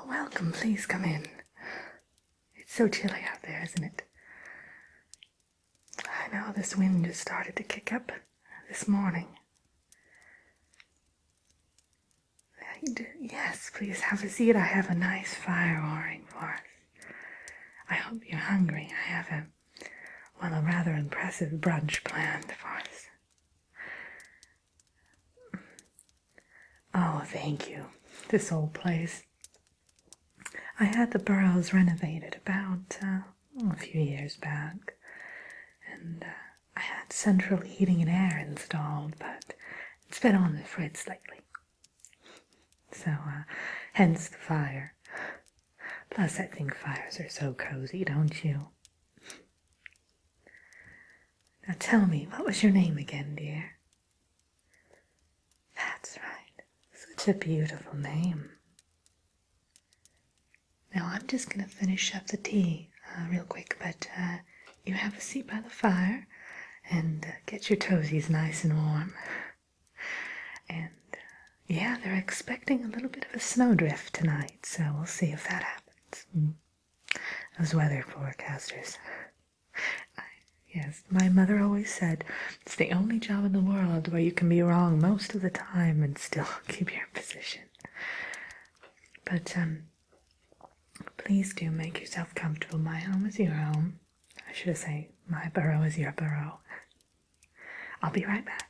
Oh, welcome. Please come in. It's so chilly out there, isn't it? I know this wind just started to kick up this morning. Yes, please have a seat. I have a nice fire roaring for us. I hope you're hungry. I have a rather impressive brunch planned for us. Oh, thank you. This old place. I had the Burrows renovated about a few years back, and I had central heating and air installed, but it's been on the fritz lately. So, hence the fire. Plus, I think fires are so cozy, don't you? Now tell me, what was your name again, dear? That's right. Such a beautiful name. Now, I'm just going to finish up the tea real quick, but you have a seat by the fire and get your toesies nice and warm. And yeah, they're expecting a little bit of a snowdrift tonight, so we'll see if that happens. Those weather forecasters. Yes, my mother always said it's the only job in the world where you can be wrong most of the time and still keep your position. But please do make yourself comfortable. My home is your home. I should say my burrow is your burrow. I'll be right back.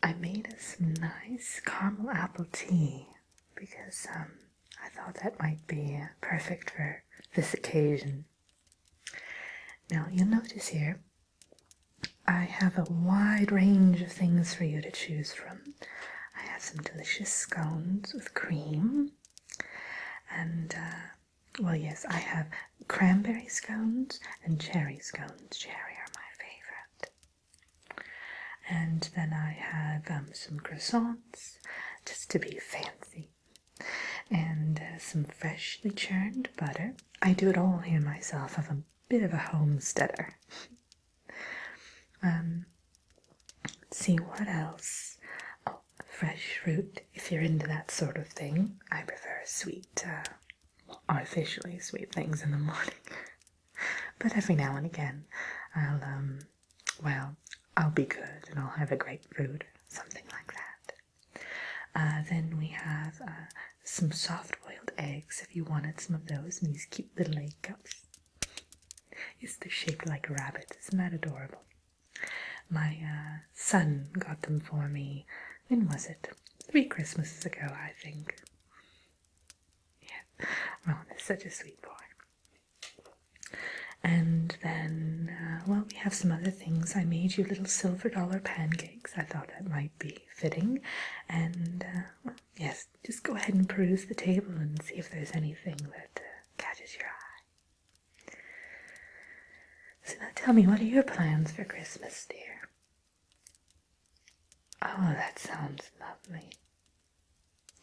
I made us some nice caramel apple tea because I thought that might be perfect for this occasion. Now, you'll notice here I have a wide range of things for you to choose from. I have some delicious scones with cream and, well, yes, I have cranberry scones and cherry scones. Cherry are my favorite. And then I have some croissants, just to be fancy, and some freshly churned butter. I do it all here myself. I'm a bit of a homesteader. Let's see what else. Oh, fresh fruit, if you're into that sort of thing. I prefer sweet, artificially sweet things in the morning. But every now and again, I'll be good and I'll have a grapefruit, something like that. Then we have some soft-boiled eggs, if you wanted some of those, in these cute little egg cups. Yes, they're shaped like a rabbit. Isn't that adorable? My son got them for me, when was it? 3 Christmases ago, I think. Yeah, Ron is such a sweet boy. And then, we have some other things. I made you little silver dollar pancakes. I thought that might be fitting. And, yes, just go ahead and peruse the table and see if there's anything that catches your eye. So now tell me, what are your plans for Christmas, dear? Oh, that sounds lovely.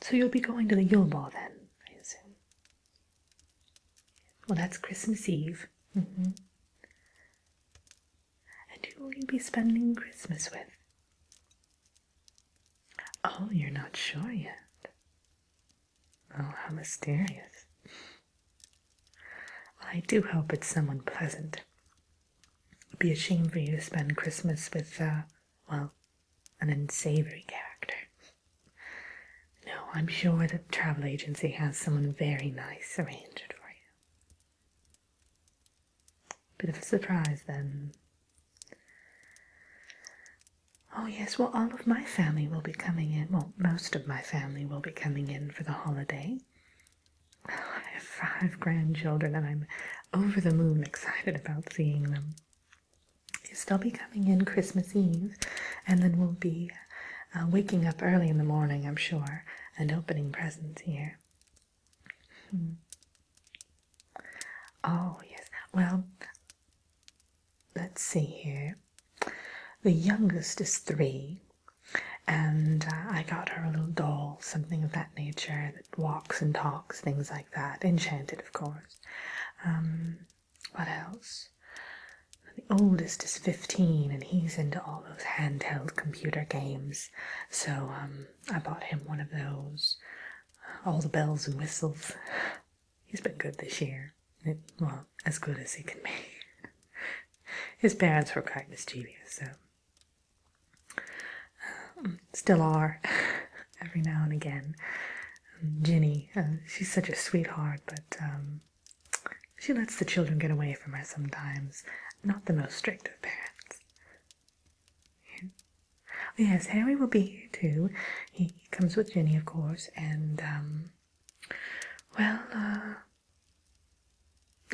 So you'll be going to the Yule Ball then, I assume? Well, that's Christmas Eve. Mm-hmm. And who will you be spending Christmas with? Oh, you're not sure yet. Oh, how mysterious. Well, I do hope it's someone pleasant. It'd be a shame for you to spend Christmas with, an unsavory character. No, I'm sure the travel agency has someone very nice arranged for you. Bit of a surprise, then. Oh, yes, well, all of my family will be coming in. Well, most of my family will be coming in for the holiday. Oh, I have 5 grandchildren, and I'm over the moon excited about seeing them. Yes, they'll be coming in Christmas Eve, and then we'll be waking up early in the morning, I'm sure, and opening presents here. Oh, yes. Well, let's see here. The youngest is 3, and I got her a little doll, something of that nature, that walks and talks, things like that. Enchanted, of course. What else? The oldest is 15, and he's into all those handheld computer games. So, I bought him one of those. All the bells and whistles. He's been good this year. Well, as good as he can be. His parents were quite mischievous, so... still are, every now and again. Ginny, she's such a sweetheart, but she lets the children get away from her sometimes. Not the most strict of parents. Yes, Harry will be here too. He comes with Ginny, of course, and,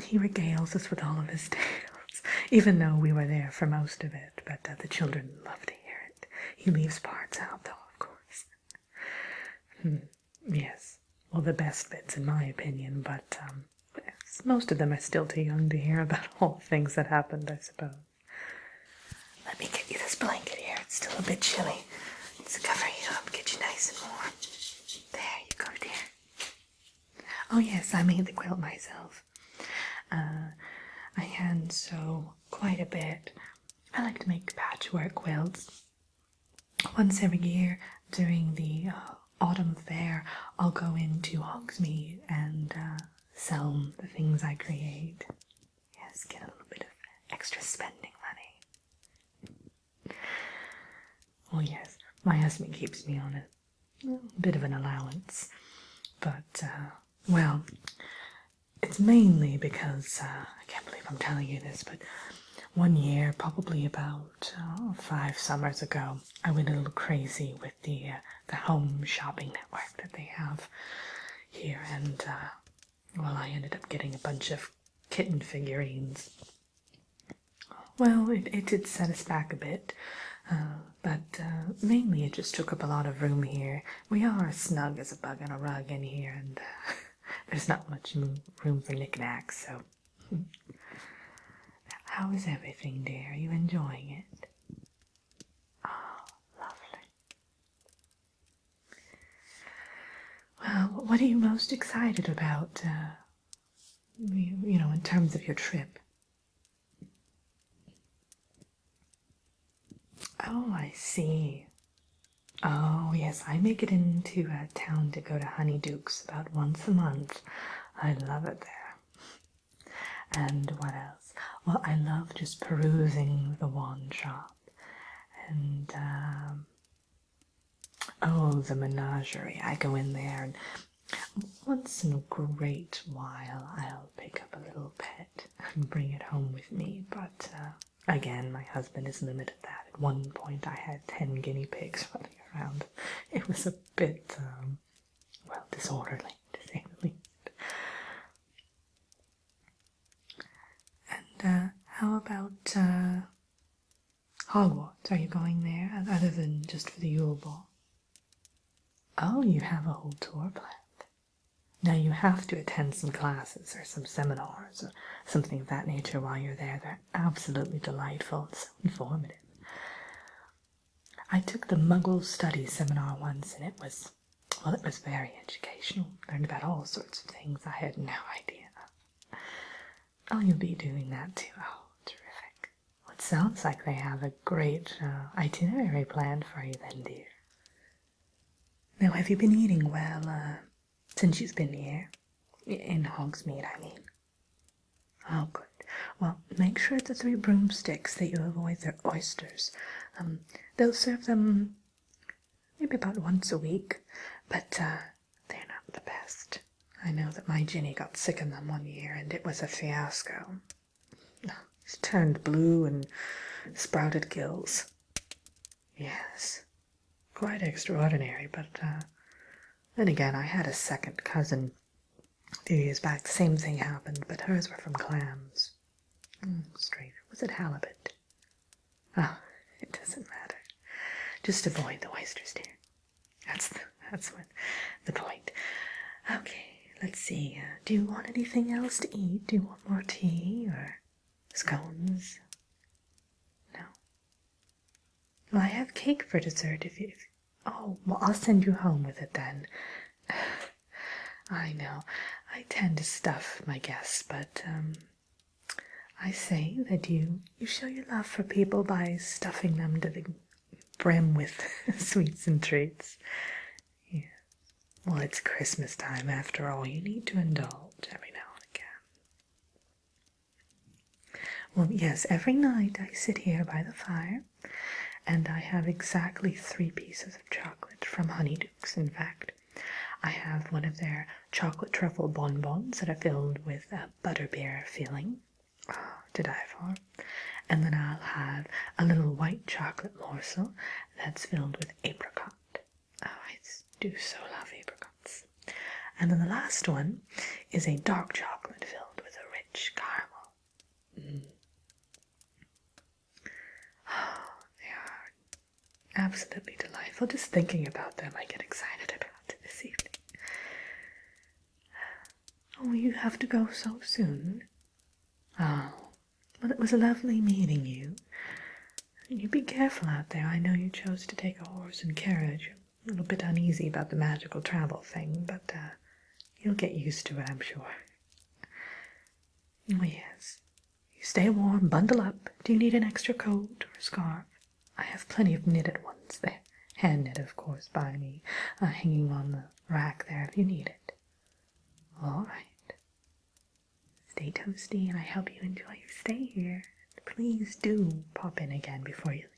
he regales us with all of his tales, even though we were there for most of it, but the children love to hear it. He leaves parts out, though, of course. Yes, well, the best bits, in my opinion, but, yes, most of them are still too young to hear about all the things that happened, I suppose. Let me get you this blanket here. It's still a bit chilly. Let's cover you up, get you nice and warm. There you go, dear. Oh, yes, I made the quilt myself. I hand sew quite a bit. I like to make patchwork quilts. Once every year during the autumn fair, I'll go into Hogsmeade and sell the things I create. Yes, get a little bit of extra spending money. Oh yes, my husband keeps me on a bit of an allowance, but, well, it's mainly because, I can't believe I'm telling you this, but one year, probably about 5 summers ago, I went a little crazy with the home shopping network that they have here, and, well, I ended up getting a bunch of kitten figurines. Well, it did set us back a bit, but mainly it just took up a lot of room here. We are snug as a bug on a rug in here, and there's not much room for knickknacks, so... How is everything, dear? Are you enjoying it? Oh, lovely. Well, what are you most excited about, you know, in terms of your trip? Oh, I see. Oh, yes, I make it into town to go to Honeyduke's about once a month. I love it there. And what else? Well, I love just perusing the wand shop. And, oh, the Menagerie. I go in there, and once in a great while I'll pick up a little pet and bring it home with me. But, again, my husband is limited that. At one point I had 10 guinea pigs running around. It was a bit, well, disorderly, to say the least. And, how about, Hogwarts? Are you going there, other than just for the Yule Ball? Oh, you have a whole tour planned. Now, you have to attend some classes or some seminars or something of that nature while you're there. They're absolutely delightful and so informative. I took the Muggle Studies seminar once, and it was very educational. Learned about all sorts of things I had no idea of. Oh, you'll be doing that too. Oh, terrific. Well, it sounds like they have a great itinerary planned for you then, dear. Now, have you been eating well, since you've been here? In Hogsmeade, I mean. Oh, good. Well, make sure at the Three Broomsticks that you avoid their oysters. They'll serve them maybe about once a week, but they're not the best. I know that my Ginny got sick of them one year, and it was a fiasco. She turned blue and sprouted gills. Yes, quite extraordinary, but then again, I had a second cousin few years back, the same thing happened, but hers were from clams. Straight. Was it halibut? Oh, it doesn't matter. Just avoid the oysters, dear. That's what the point. Okay, let's see. Do you want anything else to eat? Do you want more tea or scones? No. Well, I have cake for dessert if you... Oh, well, I'll send you home with it then. I know. I tend to stuff my guests, but, I say that you show your love for people by stuffing them to the brim with sweets and treats. Yeah. Well, it's Christmas time after all. You need to indulge every now and again. Well, yes, every night I sit here by the fire, and I have exactly 3 pieces of chocolate from Honeydukes, in fact. I have one of their chocolate truffle bonbons that are filled with a butterbeer filling to die for. And then I'll have a little white chocolate morsel that's filled with apricot. Oh, I do so love apricots. And then the last one is a dark chocolate filled with a rich caramel. Oh, they are absolutely delightful. Just thinking about them, I get excited about it this evening. Oh, you have to go so soon? Oh, well, it was lovely meeting you. You be careful out there. I know you chose to take a horse and carriage. A little bit uneasy about the magical travel thing, but you'll get used to it, I'm sure. Oh, yes. You stay warm, bundle up. Do you need an extra coat or a scarf? I have plenty of knitted ones there. Hand knit, of course, by me, hanging on the rack there if you need it. All right. Stay toasty, and I hope you enjoy your stay here. Please do pop in again before you leave.